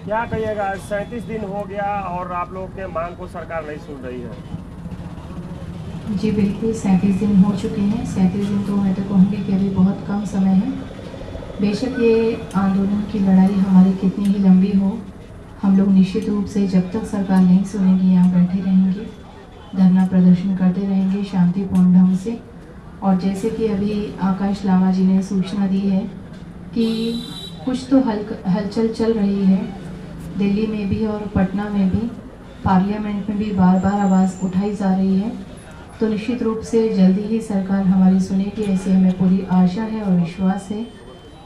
क्या कहिएगा, 37 दिन हो गया और आप लोग के मांग को सरकार नहीं सुन रही है। जी बिल्कुल, 37 दिन हो चुके हैं। 37 दिन तो मैं तो कहूँगी कि अभी बहुत कम समय है। बेशक ये आंदोलन की लड़ाई हमारी कितनी ही लंबी हो, हम लोग निश्चित रूप से जब तक सरकार नहीं सुनेगी यहाँ बैठे रहेंगे, धरना प्रदर्शन करते रहेंगे शांतिपूर्ण ढंग से। और जैसे कि अभी आकाश लामा जी ने सूचना दी है कि कुछ तो हलचल चल रही है दिल्ली में भी और पटना में भी, पार्लियामेंट में भी बार बार आवाज़ उठाई जा रही है। तो निश्चित रूप से जल्दी ही सरकार हमारी सुनेगी, ऐसी हमें पूरी आशा है और विश्वास है।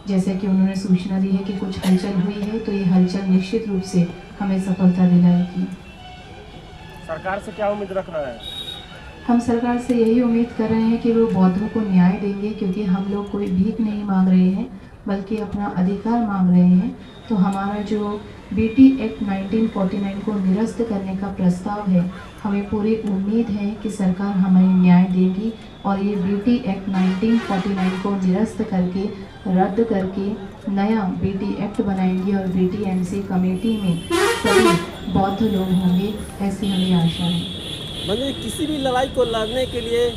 जैसे कि उन्होंने सूचना दी है कि कुछ हलचल हुई है, तो ये हलचल निश्चित रूप से हमें सफलता दिलाएगी। सरकार से क्या उम्मीद रख रहा है? हम सरकार से यही उम्मीद कर रहे हैं कि वो बौद्धों को न्याय देंगे, क्योंकि हम लोग कोई भीख नहीं मांग रहे हैं बल्कि अपना अधिकार मांग रहे हैं। तो हमारा जो बीटी एक्ट 1949 को निरस्त करने का प्रस्ताव है, हमें पूरी उम्मीद है कि सरकार हमें न्याय देगी और ये बीटी एक्ट 1949 को निरस्त करके रद्द करके नया बीटी एक्ट बनाएंगी और बीटीएमसी कमेटी में सभी बौद्ध लोग होंगे, ऐसी हमें आशा है। मतलब किसी भी लड़ाई को लड़ने के लिए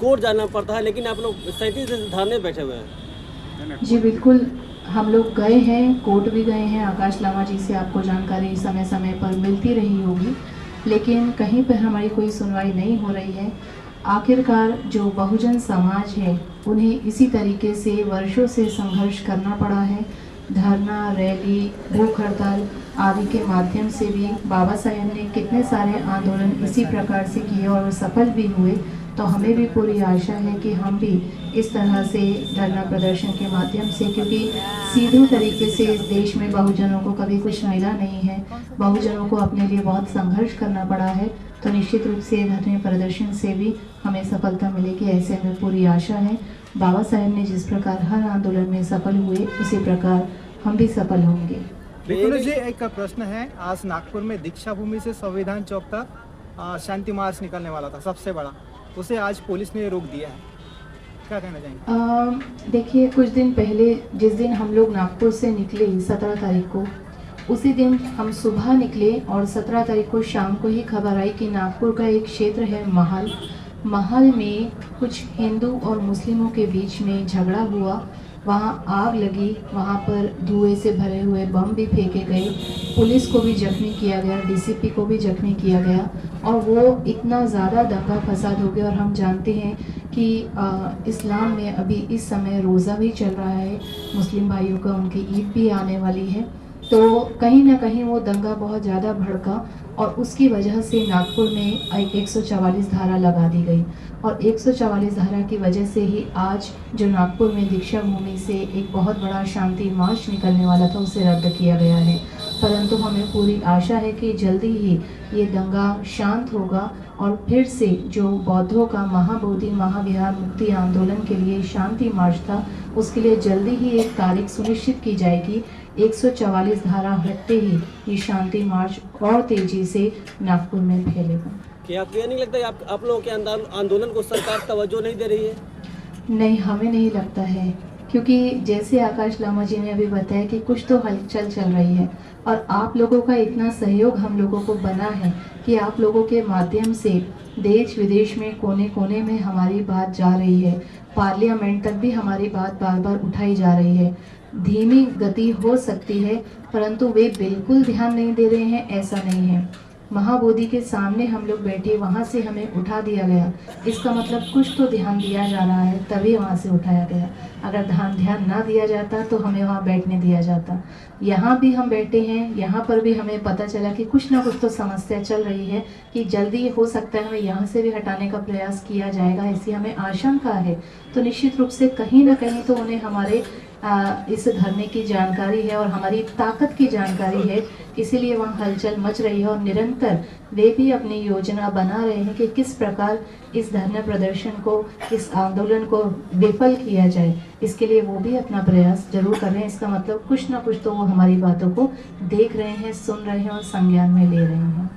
कोर्ट जाना पड़ता है, लेकिन आप लोग 37 दिन धरने बैठे हुए हैं। जी बिल्कुल, हम लोग गए हैं, कोर्ट भी गए हैं। आकाश लामा जी से आपको जानकारी समय समय पर मिलती रही होगी, लेकिन कहीं पर हमारी कोई सुनवाई नहीं हो रही है। आखिरकार जो बहुजन समाज है, उन्हें इसी तरीके से वर्षों से संघर्ष करना पड़ा है। धरना, रैली, भूख हड़ताल आदि के माध्यम से भी बाबा साहेब ने कितने सारे आंदोलन इसी प्रकार से किए और वो सफल भी हुए। तो हमें भी पूरी आशा है कि हम भी इस तरह से धरना प्रदर्शन के माध्यम से, क्योंकि सीधे तरीके से इस देश में बहुजनों को कभी कुछ मिला नहीं है, बहुजनों को अपने लिए बहुत संघर्ष करना पड़ा है। तो निश्चित रूप से धरने प्रदर्शन से भी हमें सफलता मिलेगी, ऐसे हमें पूरी आशा है। बाबा साहेब ने जिस प्रकार हर आंदोलन में सफल हुए, उसी प्रकार हम भी सफल होंगे। बिल्कुल जी, एक प्रश्न है। आज नागपुर में दीक्षा भूमि से संविधान चौक तक शांति मार्च निकलने वाला था, सबसे बड़ा, उसे आज पुलिस ने रोक दिया है, क्या कहना चाहेंगे? देखिए, कुछ दिन पहले जिस दिन हम लोग नागपुर से निकले 17 तारीख को, उसी दिन हम सुबह निकले और 17 तारीख को शाम को ही खबर आई कि नागपुर का एक क्षेत्र है महल में कुछ हिंदू और मुस्लिमों के बीच में झगड़ा हुआ, वहाँ आग लगी, वहाँ पर धुएं से भरे हुए बम भी फेंके गए, पुलिस को भी जख्मी किया गया, डीसीपी को भी जख्मी किया गया और वो इतना ज़्यादा दंगा फसाद हो गया। और हम जानते हैं कि इस्लाम में अभी इस समय रोज़ा भी चल रहा है, मुस्लिम भाइयों का, उनकी ईद भी आने वाली है। तो कहीं ना कहीं वो दंगा बहुत ज़्यादा भड़का और उसकी वजह से नागपुर में 144 धारा लगा दी गई और 144 धारा की वजह से ही आज जो नागपुर में दीक्षा भूमि से एक बहुत बड़ा शांति मार्च निकलने वाला था, उसे रद्द किया गया है। परंतु हमें पूरी आशा है कि जल्दी ही ये दंगा शांत होगा और फिर से जो बौद्धों का महाबोधि महाविहार मुक्ति आंदोलन के लिए शांति मार्च था, उसके लिए जल्दी ही एक तारीख सुनिश्चित की जाएगी। 144 धारा हटते ही ये शांति मार्च और तेजी से नागपुर में फैलेगा। क्या आपको ये नहीं लगता है आप लोगों के आंदोलन को सरकार तवज्जो नहीं दे रही है? नहीं, हमें नहीं लगता है, क्योंकि जैसे आकाश लामा जी ने अभी बताया कि कुछ तो हलचल चल रही है और आप लोगों का इतना सहयोग हम लोगों को बना है कि आप लोगों के माध्यम से देश विदेश में कोने कोने में हमारी बात जा रही है, पार्लियामेंट तक भी हमारी बात बार बार उठाई जा रही है। धीमी गति हो सकती है, परंतु वे बिल्कुल ध्यान नहीं दे रहे हैं, ऐसा नहीं है। महाबोधि के सामने हम लोग बैठे, वहाँ से हमें उठा दिया गया, इसका मतलब कुछ तो ध्यान दिया जा रहा है, तभी वहाँ से उठाया गया। अगर ध्यान ना दिया जाता तो हमें वहाँ बैठने दिया जाता। यहाँ भी हम बैठे हैं, यहाँ पर भी हमें पता चला कि कुछ ना कुछ तो समस्या चल रही है, कि जल्दी हो सकता है हमें यहाँ से भी हटाने का प्रयास किया जाएगा, ऐसी हमें आशंका है। तो निश्चित रूप से कहीं ना कहीं तो उन्हें हमारे इस धरने की जानकारी है और हमारी ताकत की जानकारी है, इसीलिए वहाँ हलचल मच रही है और निरंतर वे भी अपनी योजना बना रहे हैं कि किस प्रकार इस धरना प्रदर्शन को, इस आंदोलन को विफल किया जाए। इसके लिए वो भी अपना प्रयास जरूर कर रहे हैं। इसका मतलब कुछ ना कुछ तो वो हमारी बातों को देख रहे हैं, सुन रहे हैं और संज्ञान में ले रहे हैं।